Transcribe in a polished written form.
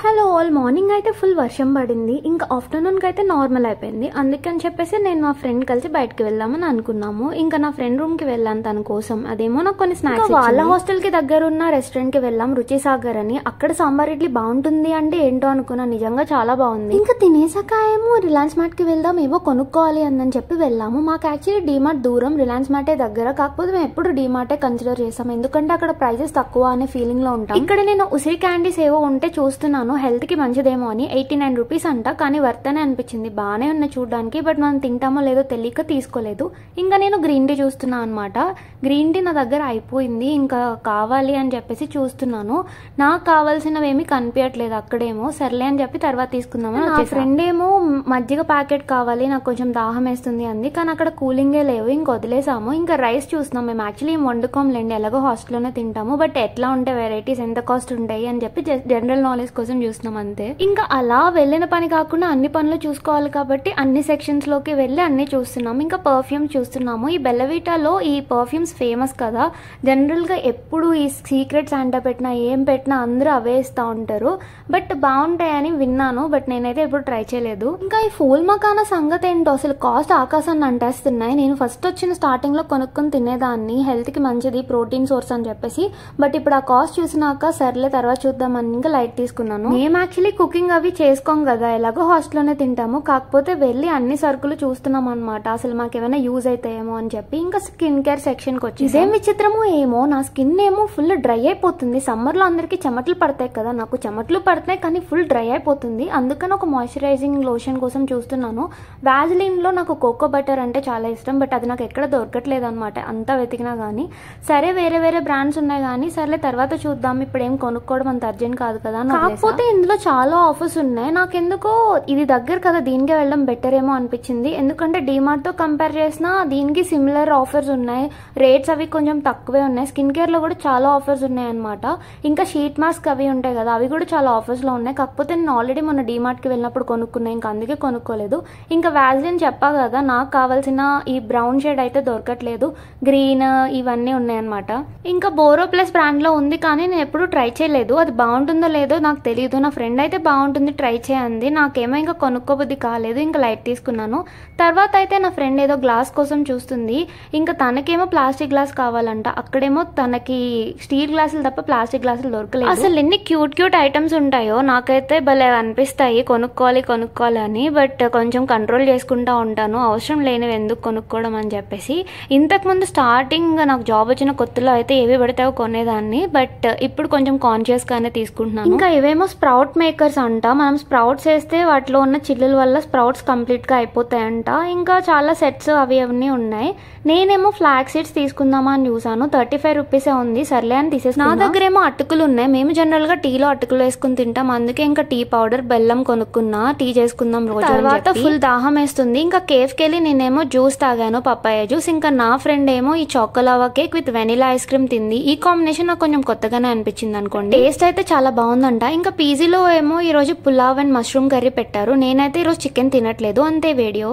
Hello all morning అయితే full వర్షం పడింది. ఇంకా ఆఫ్టర్నూన్కి అయితే నార్మల్ అయిపోయింది. అందుకని చెప్పేసి నేను మా ఫ్రెండ్ కలిసి బయటకు వెళ్దామని అనుకున్నాము. ఇంకా నా ఫ్రెండ్ రూమ్కి వెళ్ళాను తన కోసం. అదేమో నాకు కొన్ని స్నాక్స్ వాళ్ళ హాస్టల్కి దగ్గర ఉన్న రెస్టారెంట్కి వెళ్ళాం, రుచి సాగర్ అని. అక్కడ సాంబార్ ఇడ్లీ బాగుంటుంది అంటే ఏంటో అనుకున్నా, నిజంగా చాలా బాగుంది. ఇంకా తినేసాక ఏమో రిలయన్స్ మార్ట్కి వెళ్దాం, ఏవో కొనుక్కోవాలి అని చెప్పి వెళ్ళాము. మాకు యాక్చువల్లీ డీమార్ట్ దూరం, రిలయన్స్ మార్టే దగ్గర. కాకపోతే మేము ఎప్పుడు డీమార్టే కన్సిడర్ చేసాం, ఎందుకంటే అక్కడ ప్రైజెస్ తక్కువ అనే ఫీలింగ్ లో ఉంటాం. ఇక్కడ నేను ఉసిరి క్యాండీస్ ఏవో ఉంటే చూస్తున్నాను, హెల్త్ కి మంచిదేమో అని. 89 రూపీస్ అంట, కానీ వర్త్ అనే అనిపించింది. బాగానే ఉన్నాయి చూడడానికి, బట్ మనం తింటామో లేదో తెలియక తీసుకోలేదు. ఇంకా నేను గ్రీన్ టీ చూస్తున్నా అనమాట. గ్రీన్ టీ నా దగ్గర అయిపోయింది, ఇంకా కావాలి అని చెప్పేసి చూస్తున్నాను. నాకు కావాల్సినవేమీ కనిపించట్లేదు అక్కడేమో. సర్లే అని చెప్పి తర్వాత తీసుకుందామని. నా ఫ్రెండ్ ఏమో మజ్జిగ ప్యాకెట్ కావాలి, నాకు కొంచెం దాహం వేస్తుంది అంది, కానీ అక్కడ కూలింగే లేవు. ఇంక వదిలేసాము. ఇంకా రైస్ చూస్తున్నాం. మేము యాక్చువల్లీ ఏం వండుకోంలేండి, ఎలాగో హాస్టల్లోనే తింటాము, బట్ ఎట్లా ఉంటాయి వెరైటీస్, ఎంత కాస్ట్ ఉంటాయి అని చెప్పి జనరల్ నాలెడ్జ్ కోసం చూస్తున్నాం అంతే. ఇంకా అలా వెళ్ళిన పని కాకుండా అన్ని పనులు చూసుకోవాలి కాబట్టి అన్ని సెక్షన్స్ లోకి వెళ్ళి అన్ని చూస్తున్నాం. ఇంకా పర్ఫ్యూమ్ చూస్తున్నాము. ఈ బెల్లవీటాలో ఈ పర్ఫ్యూమ్స్ ఫేమస్ కదా, జనరల్ గా ఎప్పుడు ఈ సీక్రెట్ శాంటా పెట్టినా ఏం పెట్టినా అందరూ అవే ఇస్తా ఉంటారు. బట్ బాగుంటాయని విన్నాను, బట్ నేనైతే ఎప్పుడు ట్రై చేయలేదు. ఇంకా ఈ ఫూల్ మకానా సంగతి ఏంటో, అసలు కాస్ట్ ఆకాశాన్ని అంటేస్తున్నాయి. నేను ఫస్ట్ వచ్చిన స్టార్టింగ్ లో కొనుక్కొని తినేదాన్ని, హెల్త్ కి మంచిది, ప్రోటీన్ సోర్స్ అని చెప్పేసి. బట్ ఇప్పుడు ఆ కాస్ట్ చూసినాక సర్లే తర్వాత చూద్దామని ఇంకా లైట్ తీసుకున్నాను. మేము యాక్చువల్లీ కుకింగ్ అవి చేసుకోం కదా, ఎలాగో హాస్టల్లోనే తింటాము. కాకపోతే వెళ్ళి అన్ని సరుకులు చూస్తున్నాం అనమాట, అసలు మాకు ఏమైనా యూజ్ అవుతాయేమో అని చెప్పి. ఇంకా స్కిన్ కేర్ సెక్షన్ కి వచ్చి ఇదేం విచిత్రమో ఏమో, నా స్కిన్ ఏమో ఫుల్ డ్రై అయిపోతుంది. సమ్మర్ లో అందరికి చెమటలు పడతాయి కదా, నాకు చెమటలు పడుతున్నాయి కానీ ఫుల్ డ్రై అయిపోతుంది. అందుకని ఒక మాయిశ్చరైజింగ్ లోషన్ కోసం చూస్తున్నాను. వాజిలిన్ లో నాకు కోకో బటర్ అంటే చాలా ఇష్టం, బట్ అది నాకు ఎక్కడ దొరకట్లేదు అనమాట, అంతా వెతికినా గానీ. సరే వేరే వేరే బ్రాండ్స్ ఉన్నాయి కానీ సర్లే తర్వాత చూద్దాం, ఇప్పుడు ఏం కొనుక్కోవడం అంత అర్జెంట్ కాదు కదా. కాకపోతే ఇందులో చాలా ఆఫర్స్ ఉన్నాయి. నాకెందుకో ఇది దగ్గర కదా, దీనికే వెళ్ళడం బెటర్ ఏమో అనిపించింది. ఎందుకంటే డీమార్ట్ తో కంపేర్ చేసినా దీనికి సిమిలర్ ఆఫర్స్ ఉన్నాయి, రేట్స్ అవి కొంచెం తక్కువే ఉన్నాయి. స్కిన్ కేర్ లో కూడా చాలా ఆఫర్స్ ఉన్నాయి అనమాట. ఇంకా షీట్ మాస్క్ అవి ఉంటాయి కదా, అవి కూడా చాలా ఆఫర్స్ లో ఉన్నాయి. కాకపోతే నేను ఆల్రెడీ మొన్న డీమార్ట్ కి వెళ్ళినప్పుడు కొనుక్కున్నాను, ఇంకా అందుకే కొనుక్కోలేదు. ఇంకా వాజిలిన్ చెప్పా కదా, నాకు కావాల్సిన ఈ బ్రౌన్ షేడ్ అయితే దొరకట్లేదు, గ్రీన్ ఇవన్నీ ఉన్నాయన్నమాట. ఇంకా బోరో ప్లస్ బ్రాండ్ లో ఉంది, కానీ నేను ఎప్పుడు ట్రై చేయలేదు. అది బాగుంటుందో లేదో నాకు తెలియదు. నా ఫ్రెండ్ అయితే బాగుంటుంది ట్రై చేయండి, నాకేమో ఇంకా కొనుక్కోబుద్ధి కాలేదు, ఇంకా లైట్ తీసుకున్నాను. తర్వాత అయితే నా ఫ్రెండ్ ఏదో గ్లాస్ కోసం చూస్తుంది. ఇంకా తనకేమో ప్లాస్టిక్ గ్లాస్ కావాలంట, అక్కడేమో తనకి స్టీల్ గ్లాసులు తప్ప ప్లాస్టిక్ గ్లాసులు దొరకలేదు. అసలు ఎన్ని క్యూట్ క్యూట్ ఐటమ్స్ ఉంటాయో, నాకైతే భలే అనిపిస్తాయి కొనుక్కోవాలి అని. బట్ కొంచెం కంట్రోల్ చేసుకుంటా ఉంటాను, అవసరం లేనివి ఎందుకు కొనుక్కోవడం అని చెప్పేసి. ఇంతకుముందు స్టార్టింగ్ నాకు జాబ్ వచ్చిన కొత్తలో అయితే ఏవి పడితే కొనేదాన్ని, బట్ ఇప్పుడు కొంచెం కాన్షియస్ గానే తీసుకుంటున్నాను. ఇంకా ఇవేమో స్ప్రౌట్ మేకర్స్ అంట, మనం స్ప్రౌట్స్ వేస్తే వాటిలో ఉన్న చిల్లుల వల్ల స్ప్రౌట్స్ కంప్లీట్ గా అయిపోతాయంట. ఇంకా చాలా సెట్స్ అవి అవన్నీ ఉన్నాయి. నేనేమో ఫ్లాక్ సీడ్స్ తీసుకుందామా అని చూసాను, 35 రూపీసే ఉంది, సర్లే అని తీసేసి. నా దగ్గర ఏమో అటుకులు ఉన్నాయి, మేము జనరల్ గా టీలో అటుకులు వేసుకుని తింటాం, అందుకే ఇంకా టీ పౌడర్ బెల్లం కొనుక్కున్నా, టీ చేసుకుందాం రోజు. తర్వాత ఫుల్ దాహం వేస్తుంది. ఇంకా కేఫ్ కెళ్ళి నేనేమో జ్యూస్ తాగాను, పప్పాయ జ్యూస్. ఇంకా నా ఫ్రెండ్ ఏమో ఈ choco lava cake with vanilla ice cream తింది. ఈ కాంబినేషన్ నాకు కొంచెం కొత్తగానే అనిపించింది అనుకోండి. టేస్ట్ అయితే చాలా బాగుందంట. ఇంకా పీజీలో ఏమో ఈ రోజు పులావ్ అండ్ మష్రూమ్ కర్రీ పెట్టారు. నేనైతే ఈరోజు చికెన్ తినట్లేదు. అంతే వీడియో.